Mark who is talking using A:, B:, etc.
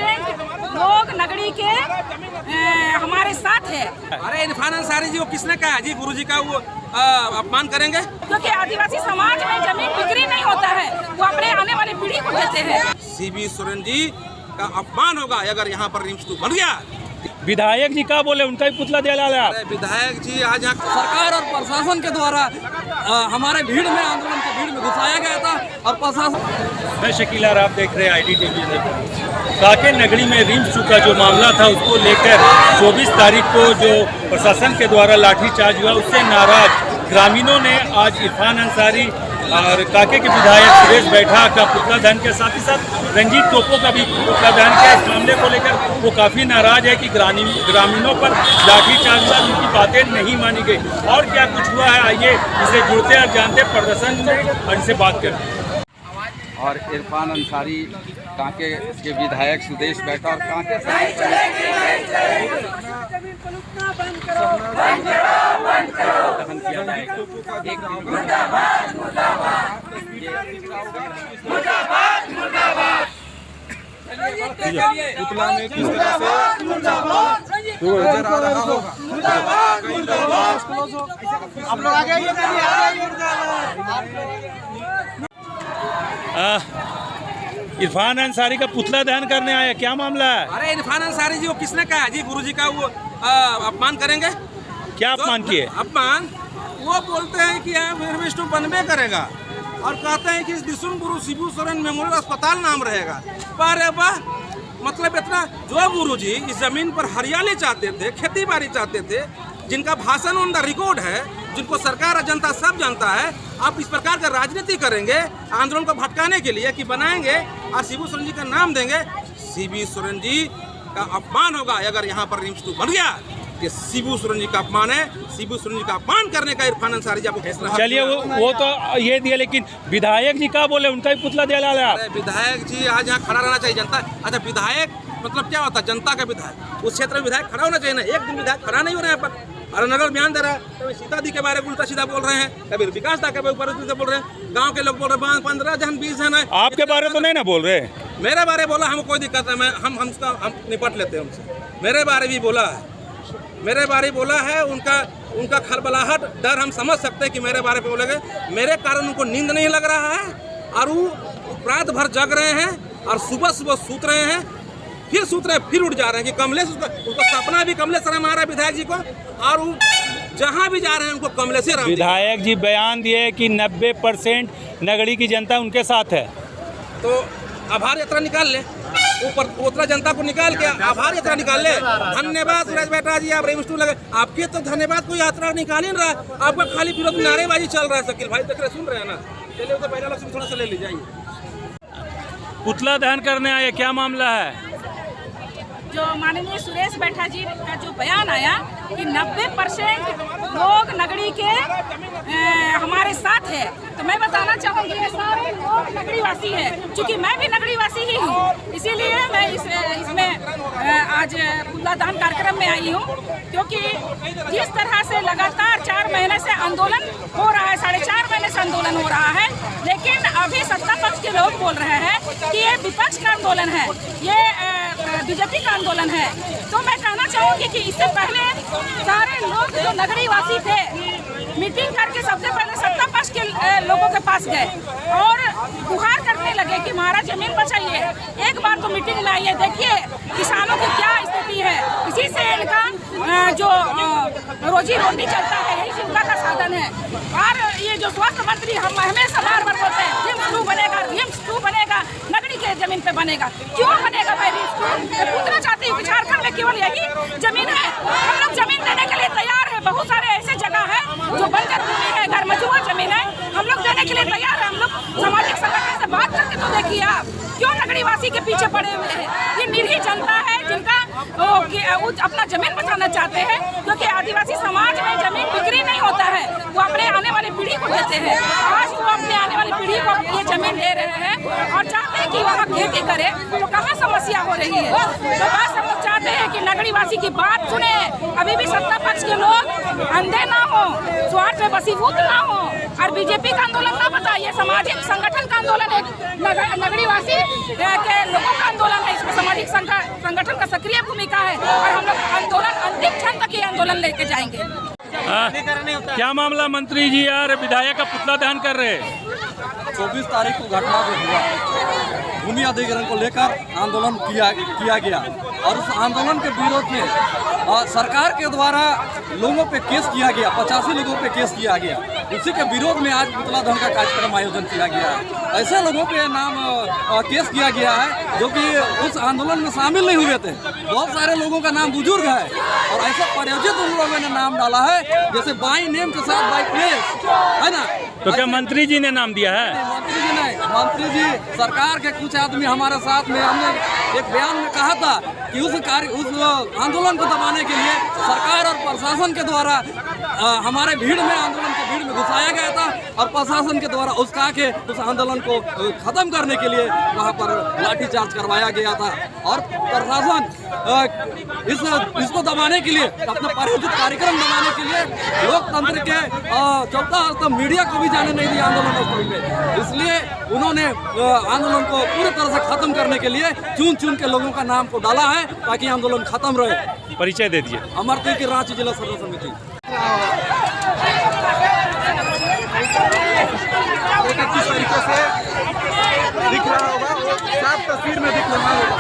A: 90% लोग नगरी के हमारे साथ है।
B: अरे इरफान अंसारी जी को किसने कहा जी गुरुजी का वो अपमान करेंगे?
A: क्योंकि आदिवासी समाज में जमीन बिक्री नहीं होता है, वो अपने आने वाली पीढ़ी को देते हैं।
B: सीबी सोरेन जी का अपमान होगा अगर यहाँ पर रिम्स 2 बन गया।
C: विधायक जी क्या बोले, उनका ही पुतला दे डाला।
B: अरे विधायक जी आज यहाँ
D: सरकार और प्रशासन के द्वारा हमारे भीड़ में आंदोलन की भीड़ में घुसाया गया था और प्रशासन।
C: मैं शकील आर, आप देख रहे हैं IDTV। काके नगरी में रिम्स 2 का जो मामला था उसको लेकर 24 तारीख को जो प्रशासन के द्वारा लाठीचार्ज हुआ उससे नाराज ग्रामीणों ने आज इरफान अंसारी और काके के विधायक सुरेश बैठा का पुतला दहन के साथ ही साथ रंजीत टोपो का भी पुतला दहन किया। इस मामले को लेकर वो काफ़ी नाराज है कि ग्रामीणों पर लाठीचार्ज हुआ, उनकी बातें नहीं मानी गई। और क्या कुछ हुआ है, आइए इसे जुड़ते और जानते प्रदर्शन में और इनसे बात करते हैं।
D: और इरफान अंसारी कांके के विधायक सुदेश बैठा और कांके
B: पुतला में किस तरह से नजर आ रहा होगा। आप लोग आगे
C: इरफान अंसारी का पुतला दहन करने आया, क्या मामला है?
B: अरे इरफान अंसारी जी को किसने कहा जी गुरुजी का वो अपमान करेंगे?
C: क्या अपमान किए?
B: अपमान वो बोलते हैं कि रिम्स 2 बनबे करेगा और कहते हैं कि दिसुम गुरु शिबू सोरेन मेमोरियल अस्पताल नाम रहेगा। पर वाह, मतलब इतना जो गुरुजी इस जमीन पर हरियाली चाहते थे, खेती बाड़ी चाहते थे, जिनका भाषण ऑन द रिकॉर्ड है, जिनको सरकार और जनता सब जानता है, आप इस प्रकार का राजनीति करेंगे आंदोलन को भटकाने के लिए कि बनाएंगे और शिबू सोरेन जी का नाम देंगे। सीबी सोरेन जी का अपमान होगा अगर यहाँ पर रिम्स 2 बन गया। ये शिबू सोरेन जी का अपमान है। शिबू सोरेन जी का अपमान करने का इरफान अंसारी जी आपको फैसला।
C: चलिए वो तो ये दिया, लेकिन विधायक जी क्या बोले, उनका ही पुतला दे डाला।
B: विधायक जी आज यहाँ खड़ा रहना चाहिए जनता। अच्छा विधायक मतलब क्या होता है? जनता का विधायक। उस क्षेत्र में विधायक खड़ा होना चाहिए ना। एक दिन विधायक खड़ा नहीं हो रहा है यहाँ पर। और नगर बयान दे रहा है, कभी सीता दी के बारे में उल्टा सीधा बोल रहे हैं, कभी विकास दा के ऊपर बोल रहे हैं, गांव के लोग बोल रहे हैं 15 जन 20 जन है।
C: आपके बारे तो नहीं ना बोल रहे?
B: मेरे बारे बोला, हमको कोई दिक्कत है, हम निपट लेते हैं उनसे। मेरे बारे भी बोला है, मेरे बारे बोला है। उनका खलबलाहट डर हम समझ सकते हैं कि मेरे बारे में बोलेंगे। मेरे कारण उनको नींद नहीं लग रहा है और वो रात भर जग रहे हैं और सुबह सुबह सूत रहे हैं, फिर सूत रहे फिर उठ जा रहे हैं कि कमलेश, उनको सपना भी कमलेश राम आ रहा है विधायक जी को, और वो जहाँ भी जा रहे हैं उनको कमलेश राम।
C: विधायक जी बयान दिए कि 90% नगरी की जनता उनके साथ है।
B: तो आभार यात्रा निकाल ले, ऊपर उतरा जनता को निकाल के आभार यात्रा निकाल ले। धन्यवाद सुरेश बेटा जी, आप रिम्स 2 लगे। आपके तो धन्यवाद कोई यात्रा निकाल ही नहीं रहा, आपका खाली विरोध नारेबाजी चल रहा है। शकील भाई देख रहे, सुन रहे हैं ना। चलिए तो पहला लक्ष्य थोड़ा सा ले लीजिए।
C: पुतला दहन करने आए, क्या मामला है?
A: जो माननीय सुरेश बैठा जी का जो बयान आया कि 90% लोग नगरी के हमारे साथ है, तो मैं बताना चाहूँगी ये सारे लोग नगरी वासी है। चूँकि मैं भी नगरी वासी ही हूँ, इसीलिए मैं इसमें आज पुतला दान कार्यक्रम में आई हूँ। क्योंकि जिस तरह से लगातार 4 महीने से आंदोलन हो रहा है, 4.5 महीने से आंदोलन हो रहा है, लेकिन अभी सत्ता पक्ष के लोग बोल रहे हैं कि ये विपक्ष का आंदोलन है, ये बीजेपी का आंदोलन है। तो मैं कहना चाहूँगी कि इससे पहले सारे लोग जो नगरी वासी थे मीटिंग करके सबसे पहले सत्ता पक्ष के लोगों के पास गए और गुहार करने लगे कि हमारा जमीन बचाइए। एक बार तो मीटिंग में आइए, देखिए किसानों की क्या स्थिति है, इसी से इनका जो रोजी रोटी चलता है, यही जीविका का साधन है। और ये जो स्वास्थ्य मंत्री हम हमेशा बार बार बोलते हैं रिम्स 2 बनेगा, रिम्स 2 बनेगा, नगरी के जमीन पे बनेगा। क्यों बनेगा भाई रिम्स 2? पूछना चाहती हूँ कि झारखंड में केवल यही जमीन है? हम लोग जमीन देने के लिए तैयार है। बहुत सारे ऐसे जगह है जो बंजर भूमि है, घर मजूआ जमीन है, हम लोग देने के लिए तैयार है। हम लोग सामाजिक संगठन से बात करके तो देखिए आप, क्यों नगरी वासी के पीछे पड़े हुए हैं? ये निरीह जनता है जिनका अपना जमीन बचाना चाहते हैं। क्योंकि आदिवासी समाज में जमीन बिक्री नहीं होता है, वो अपने आने वाली पीढ़ी को देते हैं। आज वो अपने आने वाली पीढ़ी को ये जमीन दे रहे हैं और चाहते हैं कि वहाँ खेती करे, तो कहाँ समस्या हो रही है। तो बस हम लोग चाहते हैं कि नगरी नगरीवासी की बात सुने। अभी भी सत्ता पक्ष के लोग अंधे ना हो, स्वार्थ में वशीभूत ना हो और बीजेपी का आंदोलन ना बता, ये सामाजिक संगठन का आंदोलन है, नगरीवासी के लोगों का आंदोलन है। इसमें सामाजिक संगठन का सक्रिय भूमिका है और हम लोग आंदोलन अंतिम क्षण तक ये आंदोलन लेके जाएंगे।
C: क्या मामला? मंत्री जी यार विधायक का पुतला दहन कर रहे हैं।
D: 24 तारीख को घटना जो हुआ, भूमि अधिग्रहण को लेकर आंदोलन किया गया और उस आंदोलन के विरोध में सरकार के द्वारा लोगों पे केस किया गया, 85 लोगों पे केस किया गया। उसी के विरोध में आज पुतला दहन का कार्यक्रम आयोजन किया गया है। ऐसे लोगों पे नाम केस किया गया है जो कि उस आंदोलन में शामिल नहीं हुए थे। बहुत सारे लोगों का नाम बुजुर्ग है और ऐसा प्रायोजित उन लोगों ने नाम डाला है जैसे बाई नेम के साथ बाई प्लेस, है ना।
C: तो क्या मंत्री जी ने नाम दिया है?
D: मंत्री जी नहीं, मंत्री जी सरकार के कुछ आदमी हमारे साथ में, हमने एक बयान में कहा था कि उस आंदोलन को दबाने के लिए सरकार और प्रशासन के द्वारा हमारे आंदोलन के भीड़ में घुसाया गया था और प्रशासन के द्वारा उसका के उस आंदोलन को खत्म करने के लिए वहां पर लाठीचार्ज करवाया गया था और प्रशासन इसको दबाने के लिए, अपना प्रायोजित कार्यक्रम दबाने के लिए लोकतंत्र के चौथा स्तंभ मीडिया को भी जाने नहीं दिया आंदोलन स्थल पे। इसलिए उन्होंने आंदोलन को पूरी तरह से खत्म करने के लिए चुन के लोगों का नाम को डाला है ताकि आंदोलन खत्म रहे।
C: परिचय दे दीजिए।
D: अमरती की रांची जिला सर्व समिति।
E: किस तरीके से दिख रहा होगा, साफ तस्वीर में दिख रहा होगा।